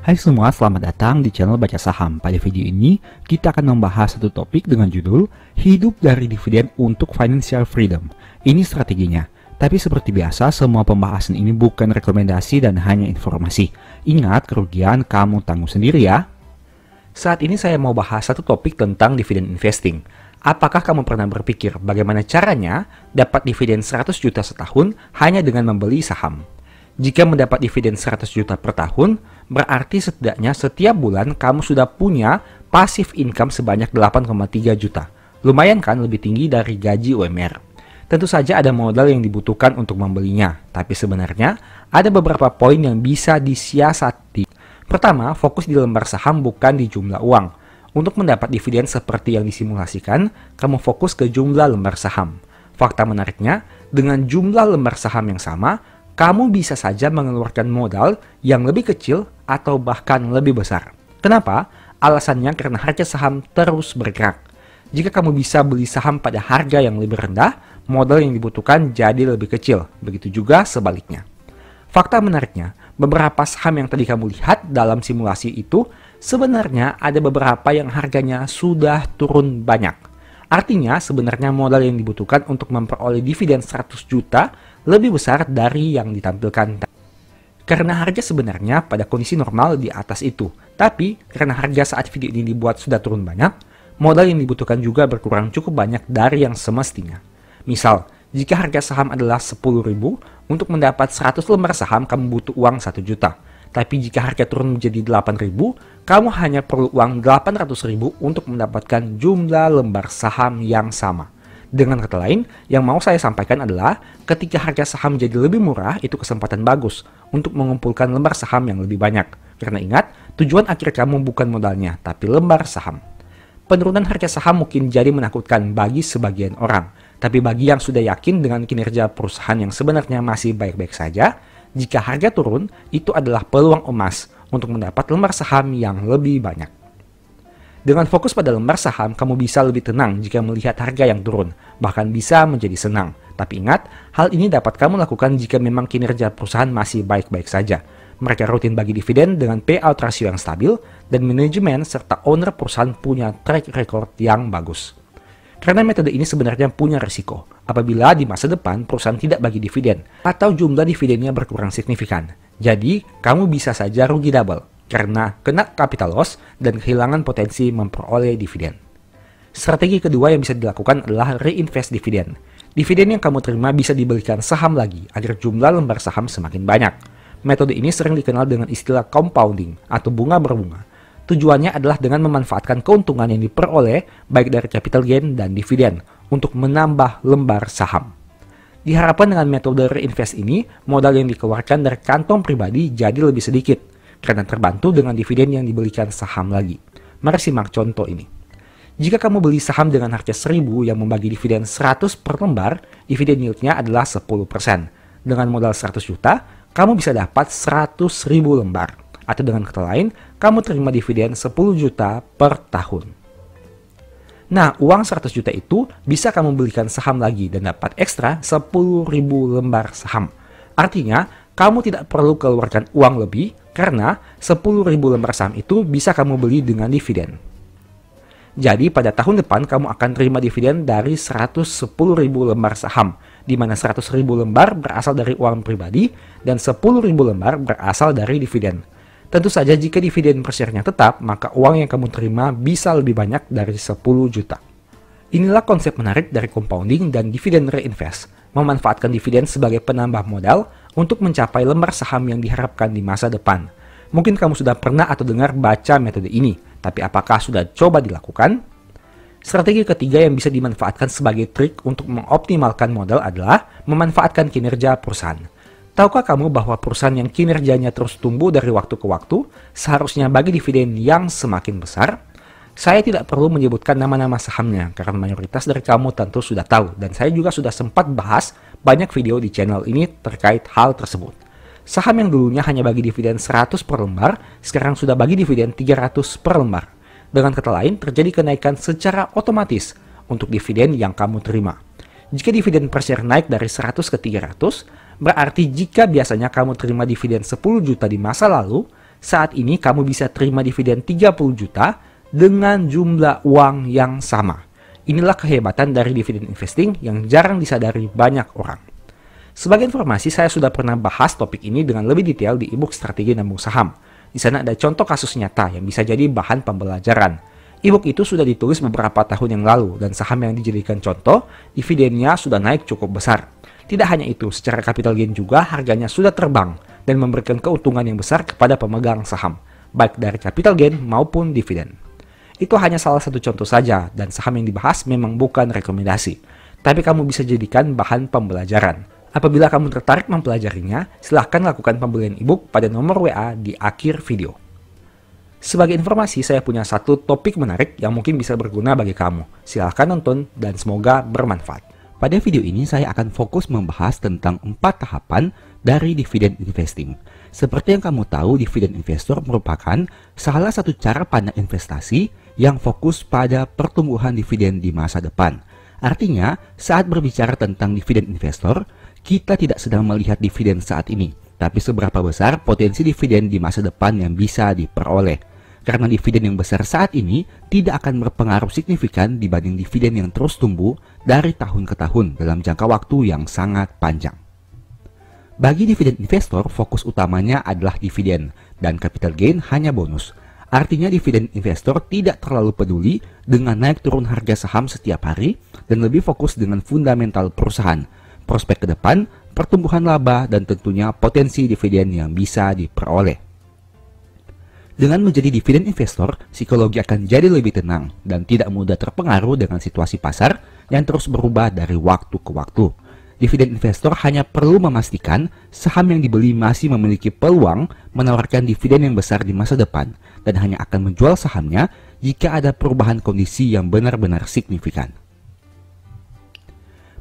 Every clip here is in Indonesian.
Hai semua, selamat datang di channel Baca Saham. Pada video ini, kita akan membahas satu topik dengan judul Hidup dari Dividen untuk Financial Freedom. Ini strateginya. Tapi seperti biasa, semua pembahasan ini bukan rekomendasi dan hanya informasi. Ingat, kerugian kamu tanggung sendiri ya. Saat ini saya mau bahas satu topik tentang dividen investing. Apakah kamu pernah berpikir bagaimana caranya dapat dividen 100 juta setahun hanya dengan membeli saham? Jika mendapat dividen 100 juta per tahun, berarti setidaknya setiap bulan kamu sudah punya passive income sebanyak 8,3 juta. Lumayan kan, lebih tinggi dari gaji UMR. Tentu saja ada modal yang dibutuhkan untuk membelinya, tapi sebenarnya ada beberapa poin yang bisa disiasati. Pertama, fokus di lembar saham bukan di jumlah uang. Untuk mendapat dividen seperti yang disimulasikan, kamu fokus ke jumlah lembar saham. Fakta menariknya, dengan jumlah lembar saham yang sama, kamu bisa saja mengeluarkan modal yang lebih kecil atau bahkan lebih besar. Kenapa? Alasannya karena harga saham terus bergerak. Jika kamu bisa beli saham pada harga yang lebih rendah, modal yang dibutuhkan jadi lebih kecil. Begitu juga sebaliknya. Fakta menariknya, beberapa saham yang tadi kamu lihat dalam simulasi itu sebenarnya ada beberapa yang harganya sudah turun banyak. Artinya sebenarnya modal yang dibutuhkan untuk memperoleh dividen 100 juta lebih besar dari yang ditampilkan. Karena harga sebenarnya pada kondisi normal di atas itu. Tapi karena harga saat video ini dibuat sudah turun banyak, modal yang dibutuhkan juga berkurang cukup banyak dari yang semestinya. Misal, jika harga saham adalah 10.000, untuk mendapat 100 lembar saham kamu butuh uang 1 juta. Tapi jika harga turun menjadi 8.000, kamu hanya perlu uang 800.000 untuk mendapatkan jumlah lembar saham yang sama. Dengan kata lain, yang mau saya sampaikan adalah ketika harga saham jadi lebih murah, itu kesempatan bagus untuk mengumpulkan lembar saham yang lebih banyak. Karena ingat, tujuan akhir kamu bukan modalnya, tapi lembar saham. Penurunan harga saham mungkin jadi menakutkan bagi sebagian orang. Tapi bagi yang sudah yakin dengan kinerja perusahaan yang sebenarnya masih baik-baik saja, jika harga turun, itu adalah peluang emas untuk mendapat lembar saham yang lebih banyak. Dengan fokus pada lembar saham, kamu bisa lebih tenang jika melihat harga yang turun, bahkan bisa menjadi senang. Tapi ingat, hal ini dapat kamu lakukan jika memang kinerja perusahaan masih baik-baik saja. Mereka rutin bagi dividen dengan payout ratio yang stabil, dan manajemen serta owner perusahaan punya track record yang bagus. Karena metode ini sebenarnya punya risiko, apabila di masa depan perusahaan tidak bagi dividen, atau jumlah dividennya berkurang signifikan. Jadi, kamu bisa saja rugi double karena kena capital loss dan kehilangan potensi memperoleh dividen. Strategi kedua yang bisa dilakukan adalah reinvest dividen. Dividen yang kamu terima bisa dibelikan saham lagi agar jumlah lembar saham semakin banyak. Metode ini sering dikenal dengan istilah compounding atau bunga berbunga. Tujuannya adalah dengan memanfaatkan keuntungan yang diperoleh baik dari capital gain dan dividen untuk menambah lembar saham. Diharapkan dengan metode reinvest ini, modal yang dikeluarkan dari kantong pribadi jadi lebih sedikit, karena terbantu dengan dividen yang dibelikan saham lagi. Mari simak contoh ini. Jika kamu beli saham dengan harga 1.000 yang membagi dividen 100 per lembar, dividen yieldnya adalah 10%. Dengan modal 100 juta, kamu bisa dapat 100.000 lembar. Atau dengan kata lain, kamu terima dividen 10 juta per tahun. Nah, uang 100 juta itu bisa kamu belikan saham lagi dan dapat ekstra 10.000 lembar saham. Artinya, kamu tidak perlu keluarkan uang lebih karena 10.000 lembar saham itu bisa kamu beli dengan dividen. Jadi pada tahun depan kamu akan terima dividen dari 110.000 lembar saham, di mana 100.000 lembar berasal dari uang pribadi dan 10.000 lembar berasal dari dividen. Tentu saja jika dividen per share-nya tetap, maka uang yang kamu terima bisa lebih banyak dari 10 juta. Inilah konsep menarik dari compounding dan dividen reinvest, memanfaatkan dividen sebagai penambah modal untuk mencapai lembar saham yang diharapkan di masa depan. Mungkin kamu sudah pernah atau dengar baca metode ini, tapi apakah sudah coba dilakukan? Strategi ketiga yang bisa dimanfaatkan sebagai trik untuk mengoptimalkan modal adalah memanfaatkan kinerja perusahaan. Tahukah kamu bahwa perusahaan yang kinerjanya terus tumbuh dari waktu ke waktu seharusnya bagi dividen yang semakin besar? Saya tidak perlu menyebutkan nama-nama sahamnya karena mayoritas dari kamu tentu sudah tahu, dan saya juga sudah sempat bahas banyak video di channel ini terkait hal tersebut. Saham yang dulunya hanya bagi dividen 100 per lembar, sekarang sudah bagi dividen 300 per lembar. Dengan kata lain, terjadi kenaikan secara otomatis untuk dividen yang kamu terima. Jika dividen per share naik dari 100 ke 300, berarti jika biasanya kamu terima dividen 10 juta di masa lalu, saat ini kamu bisa terima dividen 30 juta dengan jumlah uang yang sama. Inilah kehebatan dari dividen investing yang jarang disadari banyak orang. Sebagai informasi, saya sudah pernah bahas topik ini dengan lebih detail di ebook Strategi Nabung Saham. Di sana ada contoh kasus nyata yang bisa jadi bahan pembelajaran. Ebook itu sudah ditulis beberapa tahun yang lalu dan saham yang dijadikan contoh, dividennya sudah naik cukup besar. Tidak hanya itu, secara capital gain juga harganya sudah terbang dan memberikan keuntungan yang besar kepada pemegang saham, baik dari capital gain maupun dividen. Itu hanya salah satu contoh saja dan saham yang dibahas memang bukan rekomendasi, tapi kamu bisa jadikan bahan pembelajaran. Apabila kamu tertarik mempelajarinya, silahkan lakukan pembelian ebook pada nomor WA di akhir video. Sebagai informasi, saya punya satu topik menarik yang mungkin bisa berguna bagi kamu. Silahkan nonton dan semoga bermanfaat. Pada video ini saya akan fokus membahas tentang 4 tahapan dari dividen investing. Seperti yang kamu tahu, dividen investor merupakan salah satu cara pandang investasi yang fokus pada pertumbuhan dividen di masa depan. Artinya, saat berbicara tentang dividen investor, kita tidak sedang melihat dividen saat ini, tapi seberapa besar potensi dividen di masa depan yang bisa diperoleh. Karena dividen yang besar saat ini tidak akan berpengaruh signifikan dibanding dividen yang terus tumbuh dari tahun ke tahun dalam jangka waktu yang sangat panjang. Bagi dividen investor, fokus utamanya adalah dividen dan capital gain hanya bonus. Artinya dividen investor tidak terlalu peduli dengan naik turun harga saham setiap hari dan lebih fokus dengan fundamental perusahaan, prospek ke depan, pertumbuhan laba, dan tentunya potensi dividen yang bisa diperoleh. Dengan menjadi dividen investor, psikologi akan jadi lebih tenang dan tidak mudah terpengaruh dengan situasi pasar yang terus berubah dari waktu ke waktu. Dividen investor hanya perlu memastikan saham yang dibeli masih memiliki peluang menawarkan dividen yang besar di masa depan dan hanya akan menjual sahamnya jika ada perubahan kondisi yang benar-benar signifikan.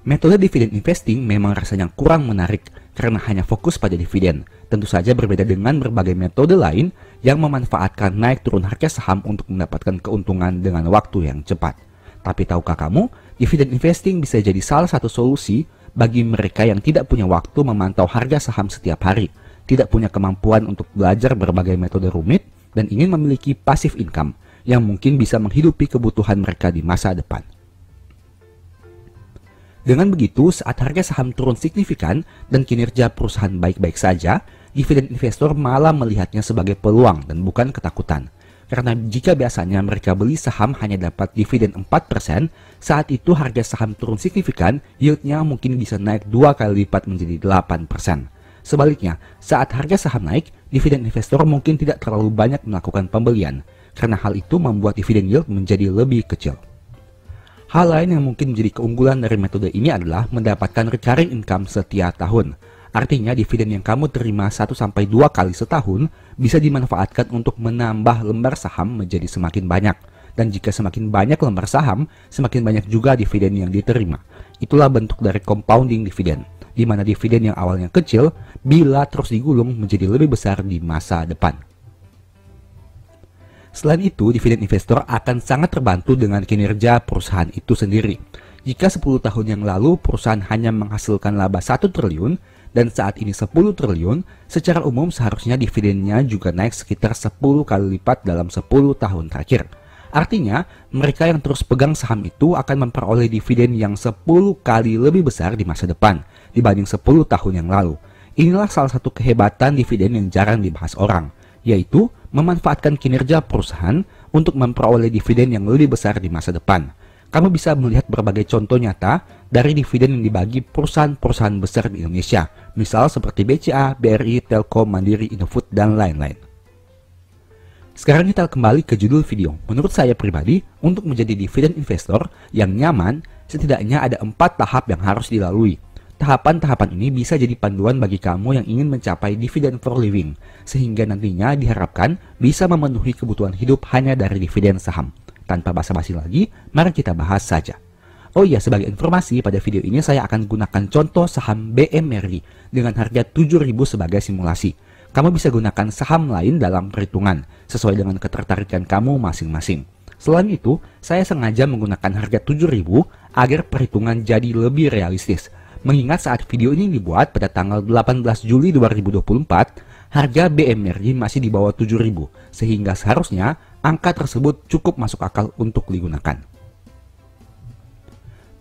Metode dividen investing memang rasanya kurang menarik karena hanya fokus pada dividen. Tentu saja berbeda dengan berbagai metode lain yang memanfaatkan naik turun harga saham untuk mendapatkan keuntungan dengan waktu yang cepat. Tapi tahukah kamu, dividen investing bisa jadi salah satu solusi bagi mereka yang tidak punya waktu memantau harga saham setiap hari, tidak punya kemampuan untuk belajar berbagai metode rumit, dan ingin memiliki passive income yang mungkin bisa menghidupi kebutuhan mereka di masa depan. Dengan begitu, saat harga saham turun signifikan dan kinerja perusahaan baik-baik saja, dividen investor malah melihatnya sebagai peluang dan bukan ketakutan. Karena jika biasanya mereka beli saham hanya dapat dividen 4%, saat itu harga saham turun signifikan, yieldnya mungkin bisa naik 2 kali lipat menjadi 8%. Sebaliknya, saat harga saham naik, dividen investor mungkin tidak terlalu banyak melakukan pembelian, karena hal itu membuat dividen yield menjadi lebih kecil. Hal lain yang mungkin menjadi keunggulan dari metode ini adalah mendapatkan recurring income setiap tahun. Artinya dividen yang kamu terima 1-2 kali setahun bisa dimanfaatkan untuk menambah lembar saham menjadi semakin banyak. Dan jika semakin banyak lembar saham, semakin banyak juga dividen yang diterima. Itulah bentuk dari compounding dividen, di mana dividen yang awalnya kecil bila terus digulung menjadi lebih besar di masa depan. Selain itu, dividen investor akan sangat terbantu dengan kinerja perusahaan itu sendiri. Jika 10 tahun yang lalu perusahaan hanya menghasilkan laba 1 triliun dan saat ini 10 triliun, secara umum seharusnya dividennya juga naik sekitar 10 kali lipat dalam 10 tahun terakhir. Artinya, mereka yang terus pegang saham itu akan memperoleh dividen yang 10 kali lebih besar di masa depan dibanding 10 tahun yang lalu. Inilah salah satu kehebatan dividen yang jarang dibahas orang, yaitu memanfaatkan kinerja perusahaan untuk memperoleh dividen yang lebih besar di masa depan. Kamu bisa melihat berbagai contoh nyata dari dividen yang dibagi perusahaan-perusahaan besar di Indonesia, misal seperti BCA, BRI, Telkom, Mandiri, Indofood, dan lain-lain. Sekarang kita kembali ke judul video. Menurut saya pribadi, untuk menjadi dividen investor yang nyaman, setidaknya ada 4 tahap yang harus dilalui. Tahapan-tahapan ini bisa jadi panduan bagi kamu yang ingin mencapai dividen for living, sehingga nantinya diharapkan bisa memenuhi kebutuhan hidup hanya dari dividen saham. Tanpa basa-basi lagi, mari kita bahas saja. Oh iya, sebagai informasi, pada video ini saya akan gunakan contoh saham BMRI dengan harga 7.000 sebagai simulasi. Kamu bisa gunakan saham lain dalam perhitungan, sesuai dengan ketertarikan kamu masing-masing. Selain itu, saya sengaja menggunakan harga 7.000 agar perhitungan jadi lebih realistis. Mengingat saat video ini dibuat pada tanggal 18 Juli 2024, Harga BMRI masih di bawah 7.000, sehingga seharusnya angka tersebut cukup masuk akal untuk digunakan.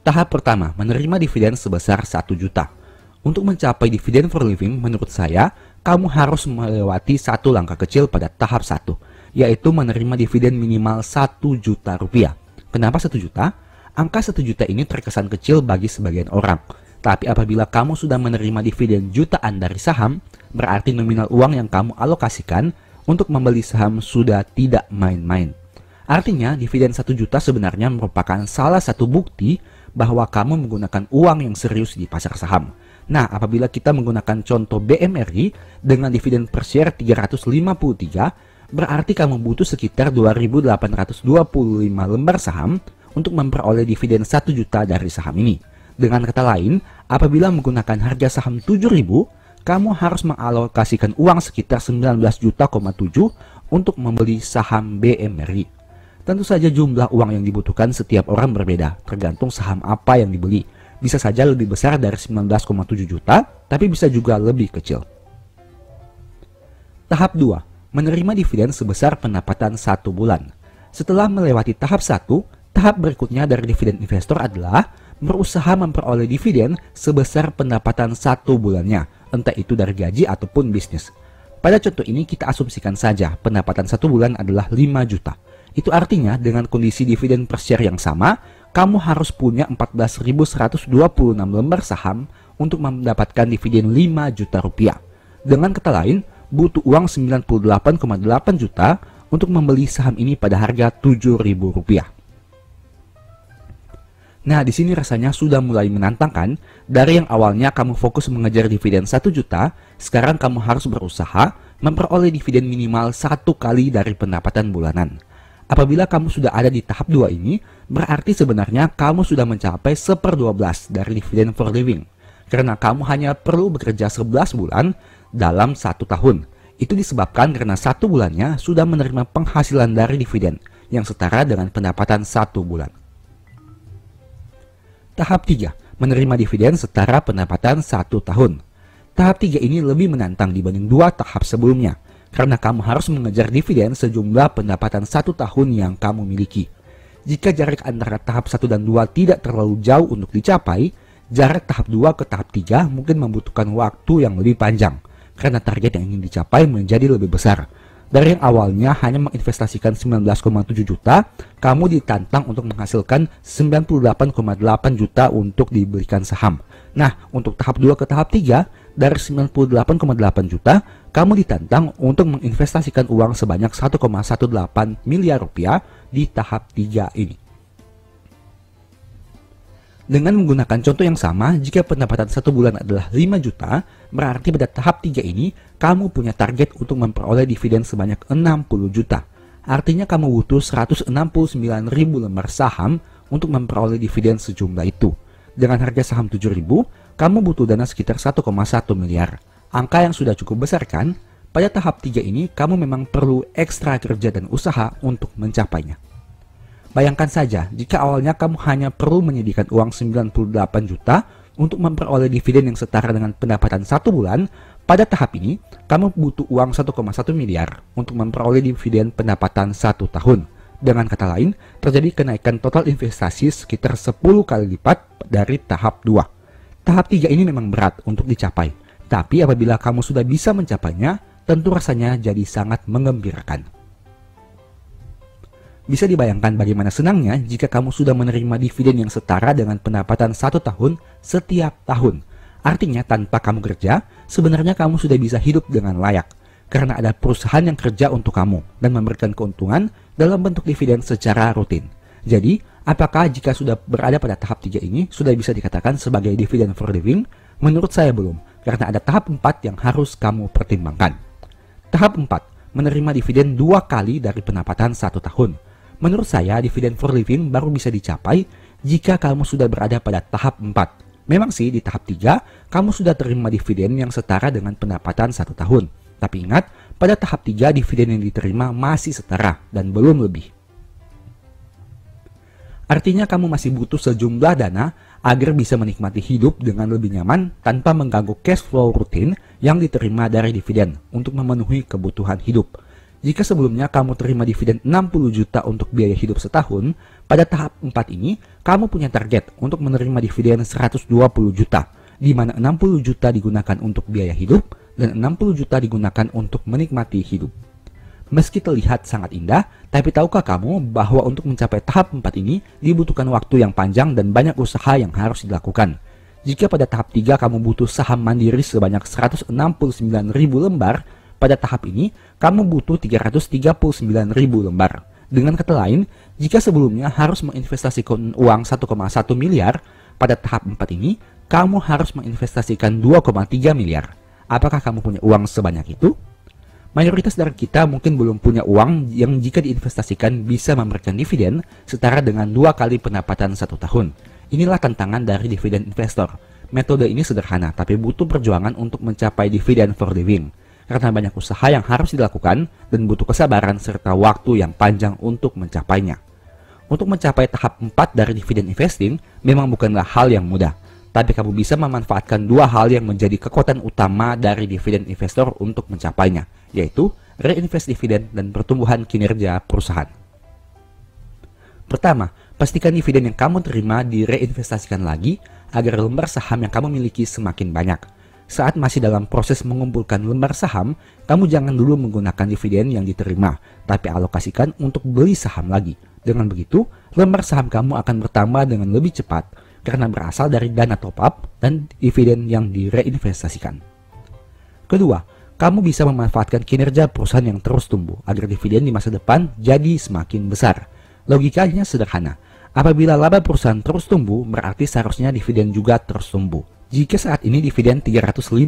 Tahap pertama, menerima dividen sebesar 1 juta. Untuk mencapai dividen for living, menurut saya, kamu harus melewati satu langkah kecil pada tahap 1, yaitu menerima dividen minimal 1 juta rupiah. Kenapa 1 juta? Angka 1 juta ini terkesan kecil bagi sebagian orang. Tapi apabila kamu sudah menerima dividen jutaan dari saham, berarti nominal uang yang kamu alokasikan untuk membeli saham sudah tidak main-main. Artinya, dividen 1 juta sebenarnya merupakan salah satu bukti bahwa kamu menggunakan uang yang serius di pasar saham. Nah, apabila kita menggunakan contoh BMRI dengan dividen per share 353, berarti kamu butuh sekitar 2.825 lembar saham untuk memperoleh dividen 1 juta dari saham ini. Dengan kata lain, apabila menggunakan harga saham 7.000, kamu harus mengalokasikan uang sekitar 19,7 juta untuk membeli saham BMRI. Tentu saja jumlah uang yang dibutuhkan setiap orang berbeda, tergantung saham apa yang dibeli. Bisa saja lebih besar dari 19,7 juta, tapi bisa juga lebih kecil. Tahap 2, menerima dividen sebesar pendapatan 1 bulan. Setelah melewati tahap 1, tahap berikutnya dari dividen investor adalah berusaha memperoleh dividen sebesar pendapatan 1 bulannya, entah itu dari gaji ataupun bisnis. Pada contoh ini kita asumsikan saja pendapatan 1 bulan adalah 5 juta. Itu artinya dengan kondisi dividen per share yang sama, kamu harus punya 14.126 lembar saham untuk mendapatkan dividen 5 juta rupiah. Dengan kata lain, butuh uang 98,8 juta untuk membeli saham ini pada harga 7.000 rupiah. Nah, di sini rasanya sudah mulai menantangkan. Dari yang awalnya kamu fokus mengejar dividen 1 juta, sekarang kamu harus berusaha memperoleh dividen minimal 1 kali dari pendapatan bulanan. Apabila kamu sudah ada di tahap 2 ini, berarti sebenarnya kamu sudah mencapai 1/12 dari dividen for living. Karena kamu hanya perlu bekerja 11 bulan dalam 1 tahun. Itu disebabkan karena 1 bulannya sudah menerima penghasilan dari dividen yang setara dengan pendapatan 1 bulan. Tahap 3, menerima dividen setara pendapatan 1 tahun. Tahap 3 ini lebih menantang dibanding 2 tahap sebelumnya, karena kamu harus mengejar dividen sejumlah pendapatan 1 tahun yang kamu miliki. Jika jarak antara tahap 1 dan 2 tidak terlalu jauh untuk dicapai, jarak tahap 2 ke tahap 3 mungkin membutuhkan waktu yang lebih panjang, karena target yang ingin dicapai menjadi lebih besar. Dari yang awalnya hanya menginvestasikan 19,7 juta, kamu ditantang untuk menghasilkan 98,8 juta untuk dibelikan saham. Nah, untuk tahap 2 ke tahap 3, dari 98,8 juta, kamu ditantang untuk menginvestasikan uang sebanyak 1,18 miliar rupiah di tahap 3 ini. Dengan menggunakan contoh yang sama, jika pendapatan 1 bulan adalah 5 juta, berarti pada tahap 3 ini, kamu punya target untuk memperoleh dividen sebanyak 60 juta. Artinya kamu butuh 169.000 lembar saham untuk memperoleh dividen sejumlah itu. Dengan harga saham 7.000, kamu butuh dana sekitar 1,1 miliar. Angka yang sudah cukup besar kan? Pada tahap 3 ini, kamu memang perlu ekstra kerja dan usaha untuk mencapainya. Bayangkan saja, jika awalnya kamu hanya perlu menyediakan uang 98 juta untuk memperoleh dividen yang setara dengan pendapatan 1 bulan, pada tahap ini, kamu butuh uang 1,1 miliar untuk memperoleh dividen pendapatan 1 tahun. Dengan kata lain, terjadi kenaikan total investasi sekitar 10 kali lipat dari tahap 2. Tahap 3 ini memang berat untuk dicapai, tapi apabila kamu sudah bisa mencapainya, tentu rasanya jadi sangat menggembirakan. Bisa dibayangkan bagaimana senangnya jika kamu sudah menerima dividen yang setara dengan pendapatan 1 tahun setiap tahun. Artinya tanpa kamu kerja, sebenarnya kamu sudah bisa hidup dengan layak. Karena ada perusahaan yang kerja untuk kamu dan memberikan keuntungan dalam bentuk dividen secara rutin. Jadi, apakah jika sudah berada pada tahap 3 ini sudah bisa dikatakan sebagai dividen for living? Menurut saya belum, karena ada tahap 4 yang harus kamu pertimbangkan. Tahap 4, menerima dividen 2 kali dari pendapatan 1 tahun. Menurut saya, dividen for living baru bisa dicapai jika kamu sudah berada pada tahap 4. Memang sih di tahap 3, kamu sudah terima dividen yang setara dengan pendapatan 1 tahun. Tapi ingat, pada tahap 3 dividen yang diterima masih setara dan belum lebih. Artinya kamu masih butuh sejumlah dana agar bisa menikmati hidup dengan lebih nyaman tanpa mengganggu cash flow rutin yang diterima dari dividen untuk memenuhi kebutuhan hidup. Jika sebelumnya kamu terima dividen 60 juta untuk biaya hidup setahun, pada tahap 4 ini kamu punya target untuk menerima dividen 120 juta, di mana 60 juta digunakan untuk biaya hidup dan 60 juta digunakan untuk menikmati hidup. Meski terlihat sangat indah, tapi tahukah kamu bahwa untuk mencapai tahap 4 ini dibutuhkan waktu yang panjang dan banyak usaha yang harus dilakukan. Jika pada tahap 3 kamu butuh saham mandiri sebanyak 169.000 lembar, pada tahap ini kamu butuh 339.000 lembar. Dengan kata lain, jika sebelumnya harus menginvestasikan uang 1,1 miliar, pada tahap 4 ini kamu harus menginvestasikan 2,3 miliar. Apakah kamu punya uang sebanyak itu? Mayoritas dari kita mungkin belum punya uang yang jika diinvestasikan bisa memberikan dividen setara dengan 2 kali pendapatan 1 tahun. Inilah tantangan dari dividen investor. Metode ini sederhana, tapi butuh perjuangan untuk mencapai dividen for living. Karena banyak usaha yang harus dilakukan dan butuh kesabaran serta waktu yang panjang untuk mencapainya. Untuk mencapai tahap 4 dari dividen investing memang bukanlah hal yang mudah. Tapi kamu bisa memanfaatkan 2 hal yang menjadi kekuatan utama dari dividen investor untuk mencapainya, yaitu reinvest dividen dan pertumbuhan kinerja perusahaan. Pertama, pastikan dividen yang kamu terima direinvestasikan lagi agar lembar saham yang kamu miliki semakin banyak. Saat masih dalam proses mengumpulkan lembar saham, kamu jangan dulu menggunakan dividen yang diterima, tapi alokasikan untuk beli saham lagi. Dengan begitu, lembar saham kamu akan bertambah dengan lebih cepat karena berasal dari dana top up dan dividen yang direinvestasikan. Kedua, kamu bisa memanfaatkan kinerja perusahaan yang terus tumbuh agar dividen di masa depan jadi semakin besar. Logikanya sederhana. Apabila laba perusahaan terus tumbuh, berarti seharusnya dividen juga terus tumbuh. Jika saat ini dividen 353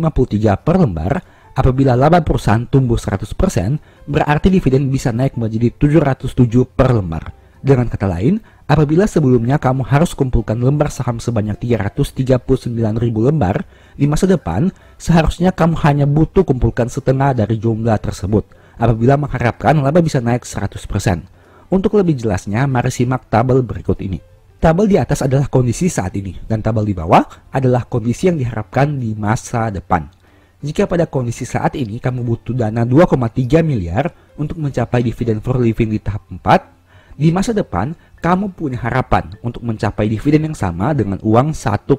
per lembar, apabila laba perusahaan tumbuh 100%, berarti dividen bisa naik menjadi 707 per lembar. Dengan kata lain, apabila sebelumnya kamu harus kumpulkan lembar saham sebanyak 339.000 lembar, di masa depan seharusnya kamu hanya butuh kumpulkan setengah dari jumlah tersebut, apabila mengharapkan laba bisa naik 100%. Untuk lebih jelasnya, mari simak tabel berikut ini. Tabel di atas adalah kondisi saat ini, dan tabel di bawah adalah kondisi yang diharapkan di masa depan. Jika pada kondisi saat ini kamu butuh dana 2,3 miliar untuk mencapai dividen for living di tahap 4, di masa depan kamu punya harapan untuk mencapai dividen yang sama dengan uang 1,1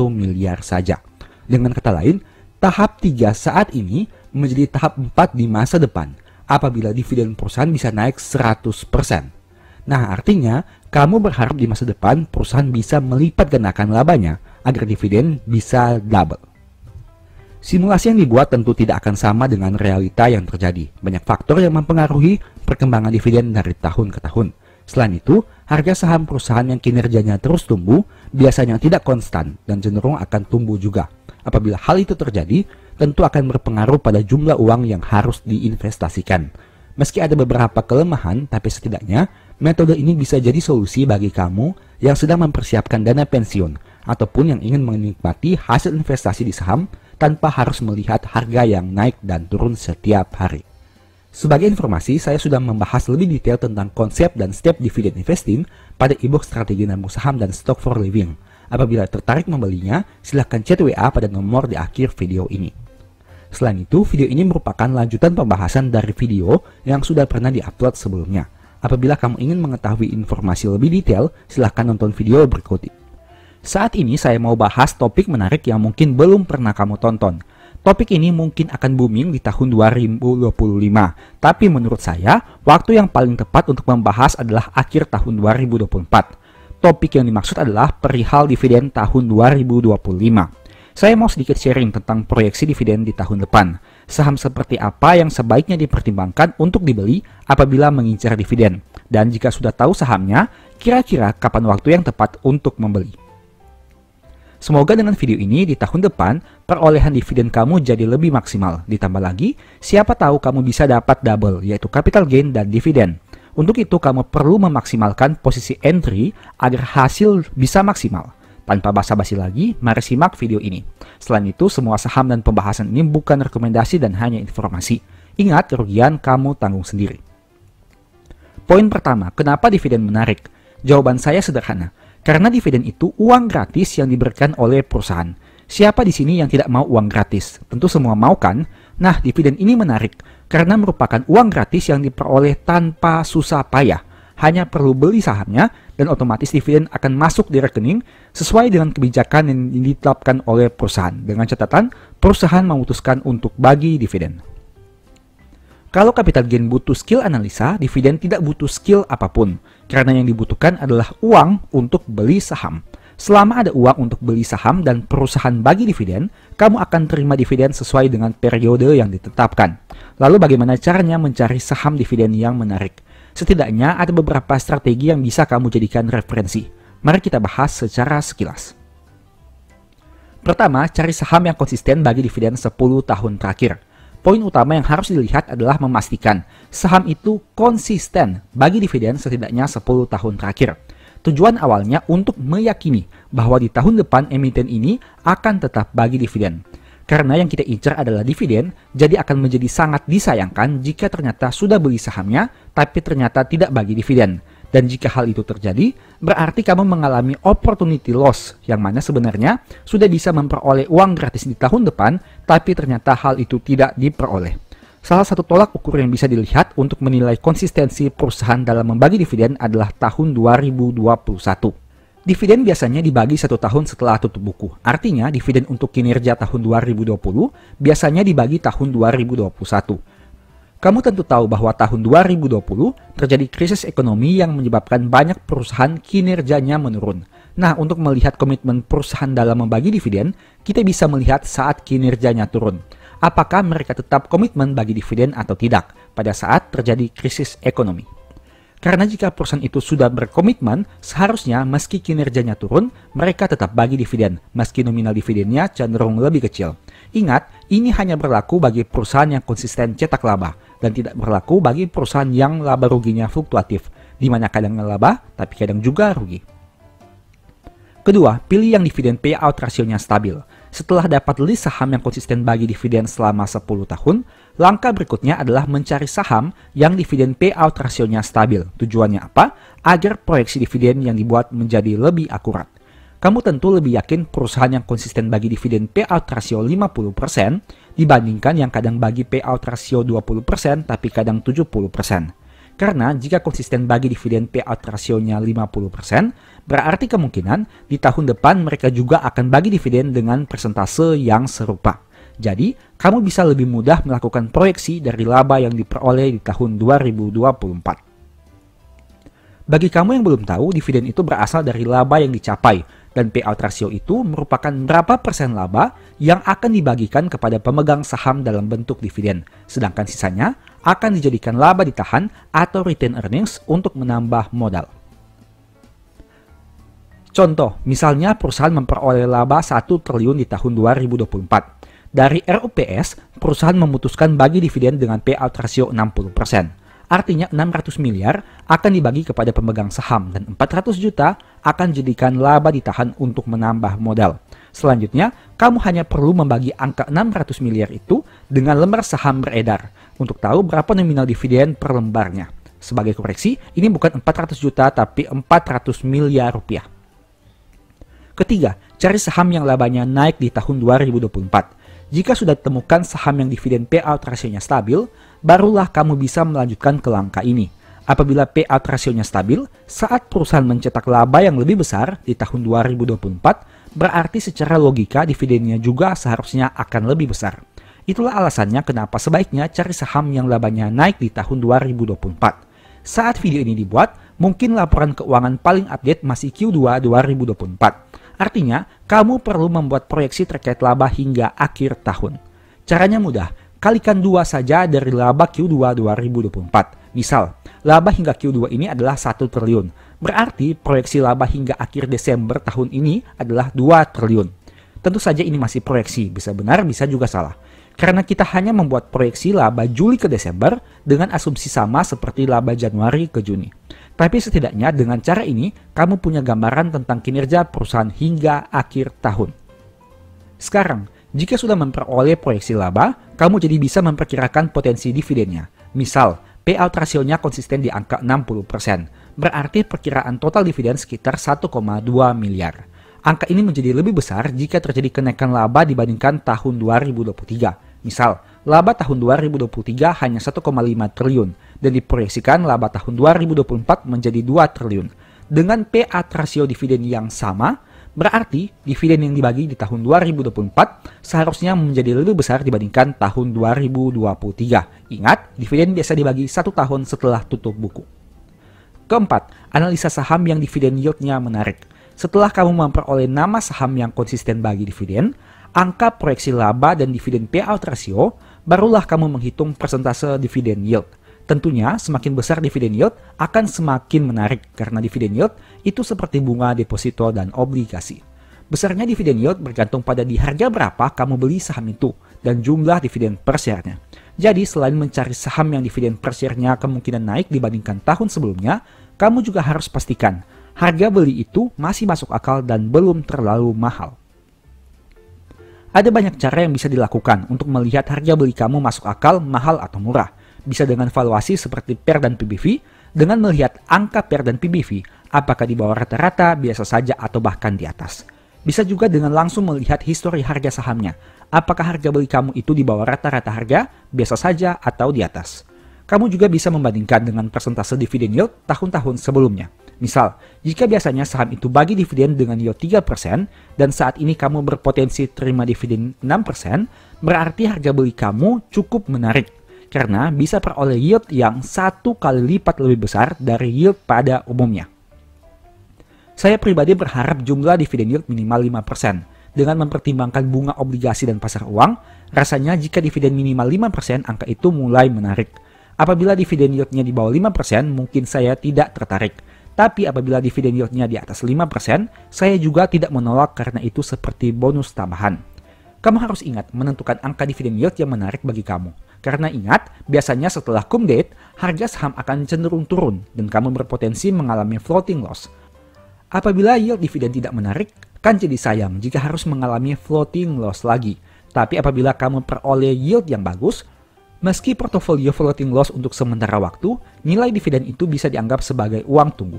miliar saja. Dengan kata lain, tahap 3 saat ini menjadi tahap 4 di masa depan, apabila dividen perusahaan bisa naik 100%. Nah, artinya kamu berharap di masa depan perusahaan bisa melipat gandakan labanya agar dividen bisa double. Simulasi yang dibuat tentu tidak akan sama dengan realita yang terjadi. Banyak faktor yang mempengaruhi perkembangan dividen dari tahun ke tahun. Selain itu, harga saham perusahaan yang kinerjanya terus tumbuh biasanya tidak konstan dan cenderung akan tumbuh juga. Apabila hal itu terjadi, tentu akan berpengaruh pada jumlah uang yang harus diinvestasikan. Meski ada beberapa kelemahan, tapi setidaknya metode ini bisa jadi solusi bagi kamu yang sedang mempersiapkan dana pensiun ataupun yang ingin menikmati hasil investasi di saham tanpa harus melihat harga yang naik dan turun setiap hari. Sebagai informasi, saya sudah membahas lebih detail tentang konsep dan step dividen investing pada ebook Strategi Nabung Saham dan Stock for Living. Apabila tertarik membelinya, silahkan chat WA pada nomor di akhir video ini. Selain itu, video ini merupakan lanjutan pembahasan dari video yang sudah pernah diupload sebelumnya. Apabila kamu ingin mengetahui informasi lebih detail, silahkan nonton video berikut. Saat ini saya mau bahas topik menarik yang mungkin belum pernah kamu tonton. Topik ini mungkin akan booming di tahun 2025, tapi menurut saya, waktu yang paling tepat untuk membahas adalah akhir tahun 2024. Topik yang dimaksud adalah perihal dividen tahun 2025. Saya mau sedikit sharing tentang proyeksi dividen di tahun depan. Saham seperti apa yang sebaiknya dipertimbangkan untuk dibeli apabila mengincar dividen. Dan jika sudah tahu sahamnya, kira-kira kapan waktu yang tepat untuk membeli. Semoga dengan video ini di tahun depan, perolehan dividen kamu jadi lebih maksimal. Ditambah lagi, siapa tahu kamu bisa dapat double, yaitu capital gain dan dividen. Untuk itu, kamu perlu memaksimalkan posisi entry agar hasil bisa maksimal. Tanpa basa-basi lagi, mari simak video ini. Selain itu, semua saham dan pembahasan ini bukan rekomendasi dan hanya informasi. Ingat, kerugian kamu tanggung sendiri. Poin pertama, kenapa dividen menarik? Jawaban saya sederhana. Karena dividen itu uang gratis yang diberikan oleh perusahaan. Siapa di sini yang tidak mau uang gratis? Tentu semua mau kan? Nah, dividen ini menarik karena merupakan uang gratis yang diperoleh tanpa susah payah. Hanya perlu beli sahamnya dan otomatis dividen akan masuk di rekening sesuai dengan kebijakan yang ditetapkan oleh perusahaan. Dengan catatan, perusahaan memutuskan untuk bagi dividen. Kalau capital gain butuh skill analisa, dividen tidak butuh skill apapun, karena yang dibutuhkan adalah uang untuk beli saham. Selama ada uang untuk beli saham dan perusahaan bagi dividen, kamu akan terima dividen sesuai dengan periode yang ditetapkan. Lalu bagaimana caranya mencari saham dividen yang menarik? Setidaknya ada beberapa strategi yang bisa kamu jadikan referensi. Mari kita bahas secara sekilas. Pertama, cari saham yang konsisten bagi dividen 10 tahun terakhir. Poin utama yang harus dilihat adalah memastikan saham itu konsisten bagi dividen setidaknya 10 tahun terakhir. Tujuan awalnya untuk meyakini bahwa di tahun depan emiten ini akan tetap bagi dividen. Karena yang kita incar adalah dividen, jadi akan menjadi sangat disayangkan jika ternyata sudah beli sahamnya, tapi ternyata tidak bagi dividen. Dan jika hal itu terjadi, berarti kamu mengalami opportunity loss, yang mana sebenarnya sudah bisa memperoleh uang gratis di tahun depan, tapi ternyata hal itu tidak diperoleh. Salah satu tolak ukur yang bisa dilihat untuk menilai konsistensi perusahaan dalam membagi dividen adalah tahun 2021. Dividen biasanya dibagi 1 tahun setelah tutup buku. Artinya, dividen untuk kinerja tahun 2020 biasanya dibagi tahun 2021. Kamu tentu tahu bahwa tahun 2020 terjadi krisis ekonomi yang menyebabkan banyak perusahaan kinerjanya menurun. Nah, untuk melihat komitmen perusahaan dalam membagi dividen, kita bisa melihat saat kinerjanya turun. Apakah mereka tetap komitmen bagi dividen atau tidak pada saat terjadi krisis ekonomi. Karena jika perusahaan itu sudah berkomitmen, seharusnya meski kinerjanya turun, mereka tetap bagi dividen, meski nominal dividennya cenderung lebih kecil. Ingat, ini hanya berlaku bagi perusahaan yang konsisten cetak laba, dan tidak berlaku bagi perusahaan yang laba ruginya fluktuatif, di mana kadang laba, tapi kadang juga rugi. Kedua, pilih yang dividen payout rasionya stabil. Setelah dapat list saham yang konsisten bagi dividen selama 10 tahun, langkah berikutnya adalah mencari saham yang dividen payout rasionya stabil. Tujuannya apa? Agar proyeksi dividen yang dibuat menjadi lebih akurat. Kamu tentu lebih yakin perusahaan yang konsisten bagi dividen payout rasio 50% dibandingkan yang kadang bagi payout rasio 20% tapi kadang 70%. Karena jika konsisten bagi dividen payout rasionya 50%, berarti kemungkinan di tahun depan mereka juga akan bagi dividen dengan persentase yang serupa. Jadi, kamu bisa lebih mudah melakukan proyeksi dari laba yang diperoleh di tahun 2024. Bagi kamu yang belum tahu, dividen itu berasal dari laba yang dicapai, dan payout rasio itu merupakan berapa persen laba yang akan dibagikan kepada pemegang saham dalam bentuk dividen, sedangkan sisanya akan dijadikan laba ditahan atau retained earnings untuk menambah modal. Contoh, misalnya perusahaan memperoleh laba 1 triliun di tahun 2024. Dari RUPS, perusahaan memutuskan bagi dividen dengan payout rasio 60%. Artinya 600 miliar akan dibagi kepada pemegang saham dan 400 juta akan dijadikan laba ditahan untuk menambah modal. Selanjutnya, kamu hanya perlu membagi angka 600 miliar itu dengan lembar saham beredar untuk tahu berapa nominal dividen per lembarnya. Sebagai koreksi, ini bukan 400 juta tapi 400 miliar rupiah. Ketiga, cari saham yang labanya naik di tahun 2024. Jika sudah ditemukan saham yang dividen payout rasionya stabil, barulah kamu bisa melanjutkan ke langkah ini. Apabila payout rasionya stabil, saat perusahaan mencetak laba yang lebih besar di tahun 2024, berarti secara logika dividennya juga seharusnya akan lebih besar. Itulah alasannya kenapa sebaiknya cari saham yang labanya naik di tahun 2024. Saat video ini dibuat, mungkin laporan keuangan paling update masih Q2 2024. Artinya, kamu perlu membuat proyeksi terkait laba hingga akhir tahun. Caranya mudah, kalikan 2 saja dari laba Q2 2024. Misal, laba hingga Q2 ini adalah 1 triliun. Berarti proyeksi laba hingga akhir Desember tahun ini adalah 2 triliun. Tentu saja ini masih proyeksi, bisa benar, bisa juga salah. Karena kita hanya membuat proyeksi laba Juli ke Desember dengan asumsi sama seperti laba Januari ke Juni. Tapi setidaknya dengan cara ini, kamu punya gambaran tentang kinerja perusahaan hingga akhir tahun. Sekarang, jika sudah memperoleh proyeksi laba, kamu jadi bisa memperkirakan potensi dividennya. Misal, payout rasionya konsisten di angka 60%. Berarti perkiraan total dividen sekitar 1,2 miliar. Angka ini menjadi lebih besar jika terjadi kenaikan laba dibandingkan tahun 2023. Misal, laba tahun 2023 hanya 1,5 triliun dan diproyeksikan laba tahun 2024 menjadi 2 triliun. Dengan payout ratio dividen yang sama, berarti dividen yang dibagi di tahun 2024 seharusnya menjadi lebih besar dibandingkan tahun 2023. Ingat, dividen biasa dibagi 1 tahun setelah tutup buku. Keempat, analisa saham yang dividen yield-nya menarik. Setelah kamu memperoleh nama saham yang konsisten bagi dividen, angka proyeksi laba dan dividen payout ratio, barulah kamu menghitung persentase dividen yield. Tentunya, semakin besar dividen yield akan semakin menarik karena dividen yield itu seperti bunga deposito dan obligasi. Besarnya dividen yield bergantung pada di harga berapa kamu beli saham itu dan jumlah dividen per share-nya. Jadi, selain mencari saham yang dividen per share-nya kemungkinan naik dibandingkan tahun sebelumnya, kamu juga harus pastikan harga beli itu masih masuk akal dan belum terlalu mahal. Ada banyak cara yang bisa dilakukan untuk melihat harga beli kamu masuk akal, mahal, atau murah. Bisa dengan valuasi seperti PER dan PBV, dengan melihat angka PER dan PBV, apakah di bawah rata-rata, biasa saja, atau bahkan di atas. Bisa juga dengan langsung melihat histori harga sahamnya, apakah harga beli kamu itu di bawah rata-rata harga, biasa saja, atau di atas. Kamu juga bisa membandingkan dengan persentase dividen yield tahun-tahun sebelumnya. Misal, jika biasanya saham itu bagi dividen dengan yield 3% dan saat ini kamu berpotensi terima dividen 6%, berarti harga beli kamu cukup menarik karena bisa peroleh yield yang 1 kali lipat lebih besar dari yield pada umumnya. Saya pribadi berharap jumlah dividen yield minimal 5%. Dengan mempertimbangkan bunga obligasi dan pasar uang, rasanya jika dividen minimal 5%, angka itu mulai menarik. Apabila dividen yield-nya di bawah 5%, mungkin saya tidak tertarik. Tapi apabila dividen yield-nya di atas 5%, saya juga tidak menolak karena itu seperti bonus tambahan. Kamu harus ingat menentukan angka dividen yield yang menarik bagi kamu. Karena ingat, biasanya setelah cum date, harga saham akan cenderung turun dan kamu berpotensi mengalami floating loss. Apabila yield dividen tidak menarik, kan jadi sayang jika harus mengalami floating loss lagi. Tapi apabila kamu peroleh yield yang bagus, meski portofolio floating loss untuk sementara waktu, nilai dividen itu bisa dianggap sebagai uang tunggu.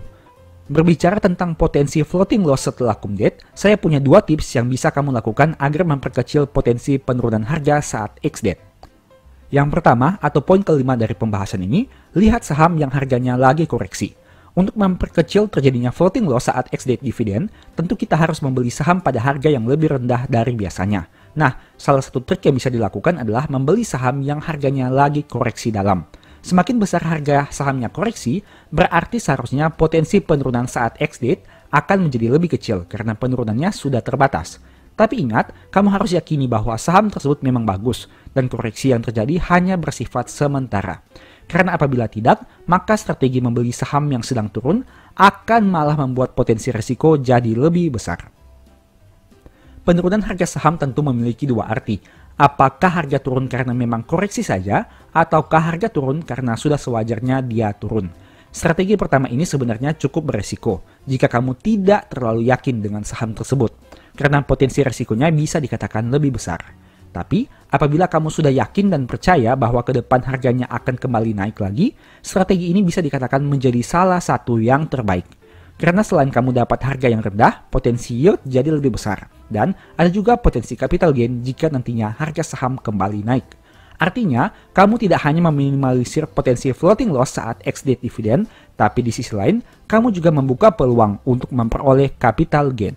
Berbicara tentang potensi floating loss setelah cum date, saya punya 2 tips yang bisa kamu lakukan agar memperkecil potensi penurunan harga saat ex-date. Yang pertama, atau poin kelima dari pembahasan ini, lihat saham yang harganya lagi koreksi. Untuk memperkecil terjadinya floating loss saat ex-date dividen, tentu kita harus membeli saham pada harga yang lebih rendah dari biasanya. Nah, salah satu trik yang bisa dilakukan adalah membeli saham yang harganya lagi koreksi dalam. Semakin besar harga sahamnya koreksi, berarti seharusnya potensi penurunan saat ex-date akan menjadi lebih kecil karena penurunannya sudah terbatas. Tapi ingat, kamu harus yakini bahwa saham tersebut memang bagus dan koreksi yang terjadi hanya bersifat sementara. Karena apabila tidak, maka strategi membeli saham yang sedang turun akan malah membuat potensi risiko jadi lebih besar. Penurunan harga saham tentu memiliki 2 arti. Apakah harga turun karena memang koreksi saja, ataukah harga turun karena sudah sewajarnya dia turun? Strategi pertama ini sebenarnya cukup beresiko jika kamu tidak terlalu yakin dengan saham tersebut, karena potensi risikonya bisa dikatakan lebih besar. Tapi, apabila kamu sudah yakin dan percaya bahwa ke depan harganya akan kembali naik lagi, strategi ini bisa dikatakan menjadi salah satu yang terbaik. Karena selain kamu dapat harga yang rendah, potensi yield jadi lebih besar. Dan ada juga potensi capital gain jika nantinya harga saham kembali naik. Artinya, kamu tidak hanya meminimalisir potensi floating loss saat ex-date dividen, tapi di sisi lain, kamu juga membuka peluang untuk memperoleh capital gain.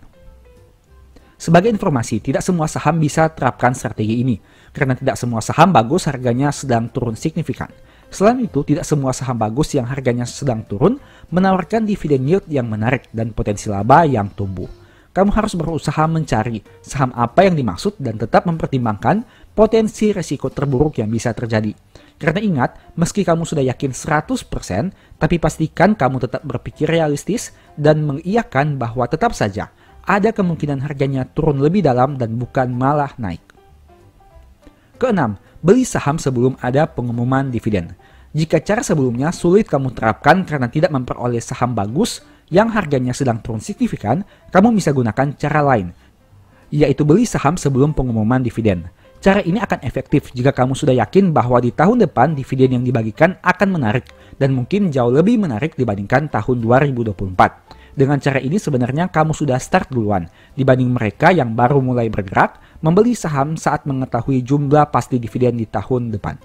Sebagai informasi, tidak semua saham bisa terapkan strategi ini, karena tidak semua saham bagus harganya sedang turun signifikan. Selain itu, tidak semua saham bagus yang harganya sedang turun menawarkan dividen yield yang menarik dan potensi laba yang tumbuh. Kamu harus berusaha mencari saham apa yang dimaksud dan tetap mempertimbangkan potensi risiko terburuk yang bisa terjadi. Karena ingat, meski kamu sudah yakin 100%, tapi pastikan kamu tetap berpikir realistis dan mengiyakan bahwa tetap saja ada kemungkinan harganya turun lebih dalam dan bukan malah naik. Keenam, beli saham sebelum ada pengumuman dividen. Jika cara sebelumnya sulit kamu terapkan karena tidak memperoleh saham bagus yang harganya sedang turun signifikan, kamu bisa gunakan cara lain, yaitu beli saham sebelum pengumuman dividen. Cara ini akan efektif jika kamu sudah yakin bahwa di tahun depan dividen yang dibagikan akan menarik dan mungkin jauh lebih menarik dibandingkan tahun 2024. Dengan cara ini sebenarnya kamu sudah start duluan dibanding mereka yang baru mulai bergerak membeli saham saat mengetahui jumlah pasti dividen di tahun depan.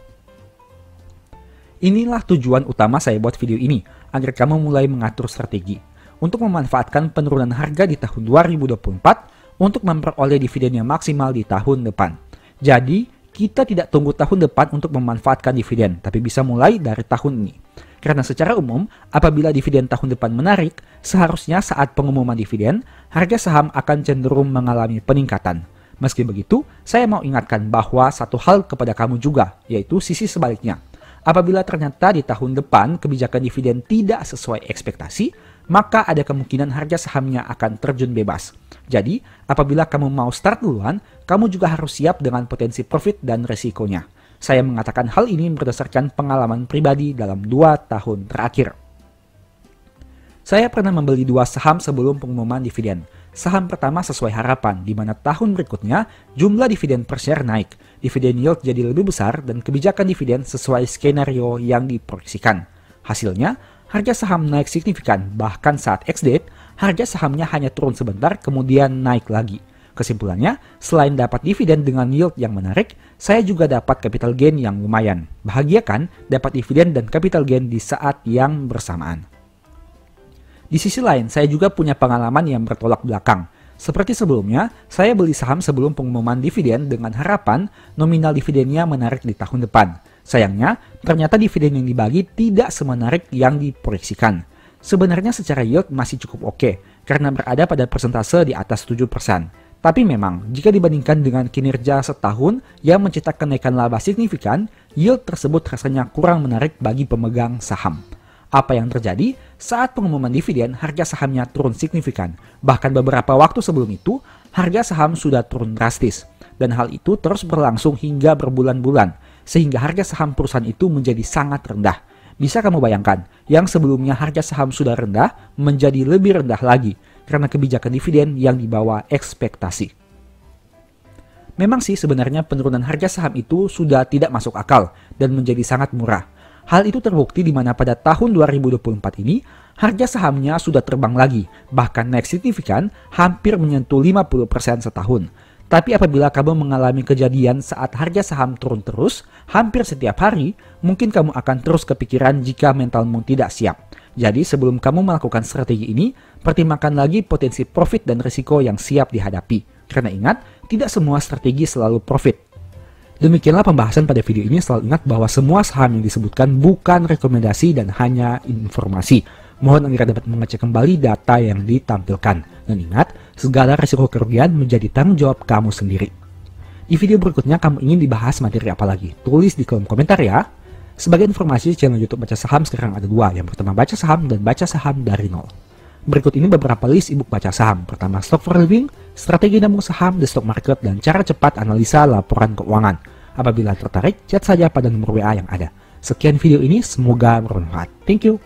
Inilah tujuan utama saya buat video ini, agar kamu mulai mengatur strategi untuk memanfaatkan penurunan harga di tahun 2024 untuk memperoleh dividen yang maksimal di tahun depan. Jadi, kita tidak tunggu tahun depan untuk memanfaatkan dividen, tapi bisa mulai dari tahun ini. Karena secara umum, apabila dividen tahun depan menarik, seharusnya saat pengumuman dividen, harga saham akan cenderung mengalami peningkatan. Meski begitu, saya mau ingatkan bahwa satu hal kepada kamu juga, yaitu sisi sebaliknya. Apabila ternyata di tahun depan kebijakan dividen tidak sesuai ekspektasi, maka ada kemungkinan harga sahamnya akan terjun bebas. Jadi, apabila kamu mau start duluan, kamu juga harus siap dengan potensi profit dan resikonya. Saya mengatakan hal ini berdasarkan pengalaman pribadi dalam 2 tahun terakhir. Saya pernah membeli 2 saham sebelum pengumuman dividen. Saham pertama sesuai harapan, di mana tahun berikutnya jumlah dividen per share naik, dividen yield jadi lebih besar, dan kebijakan dividen sesuai skenario yang diproyeksikan. Hasilnya, harga saham naik signifikan, bahkan saat ex-date, harga sahamnya hanya turun sebentar kemudian naik lagi. Kesimpulannya, selain dapat dividen dengan yield yang menarik, saya juga dapat capital gain yang lumayan. Bahagia kan dapat dividen dan capital gain di saat yang bersamaan. Di sisi lain, saya juga punya pengalaman yang bertolak belakang. Seperti sebelumnya, saya beli saham sebelum pengumuman dividen dengan harapan nominal dividennya menarik di tahun depan. Sayangnya, ternyata dividen yang dibagi tidak semenarik yang diproyeksikan. Sebenarnya secara yield masih cukup oke, karena berada pada persentase di atas 7%. Tapi memang, jika dibandingkan dengan kinerja setahun yang mencetak kenaikan laba signifikan, yield tersebut rasanya kurang menarik bagi pemegang saham. Apa yang terjadi? Saat pengumuman dividen, harga sahamnya turun signifikan. Bahkan beberapa waktu sebelum itu, harga saham sudah turun drastis. Dan hal itu terus berlangsung hingga berbulan-bulan, sehingga harga saham perusahaan itu menjadi sangat rendah. Bisa kamu bayangkan, yang sebelumnya harga saham sudah rendah, menjadi lebih rendah lagi, karena kebijakan dividen yang dibawa ekspektasi. Memang sih sebenarnya penurunan harga saham itu sudah tidak masuk akal dan menjadi sangat murah. Hal itu terbukti di mana pada tahun 2024 ini, harga sahamnya sudah terbang lagi, bahkan naik signifikan hampir menyentuh 50% setahun. Tapi apabila kamu mengalami kejadian saat harga saham turun terus, hampir setiap hari, mungkin kamu akan terus kepikiran jika mentalmu tidak siap. Jadi sebelum kamu melakukan strategi ini, pertimbangkan lagi potensi profit dan risiko yang siap dihadapi. Karena ingat, tidak semua strategi selalu profit. Demikianlah pembahasan pada video ini. Selalu ingat bahwa semua saham yang disebutkan bukan rekomendasi dan hanya informasi. Mohon Anda dapat mengecek kembali data yang ditampilkan. Dan ingat, segala risiko kerugian menjadi tanggung jawab kamu sendiri. Di video berikutnya kamu ingin dibahas materi apa lagi? Tulis di kolom komentar ya. Sebagai informasi, channel YouTube Baca Saham sekarang ada 2. Yang pertama Baca Saham dan Baca Saham dari Nol. Berikut ini beberapa list ebook baca saham. Pertama, Stock for Living, Strategi Nabung Saham, The Stock Market, dan Cara Cepat Analisa Laporan Keuangan. Apabila tertarik, chat saja pada nomor WA yang ada. Sekian video ini, semoga bermanfaat. Thank you.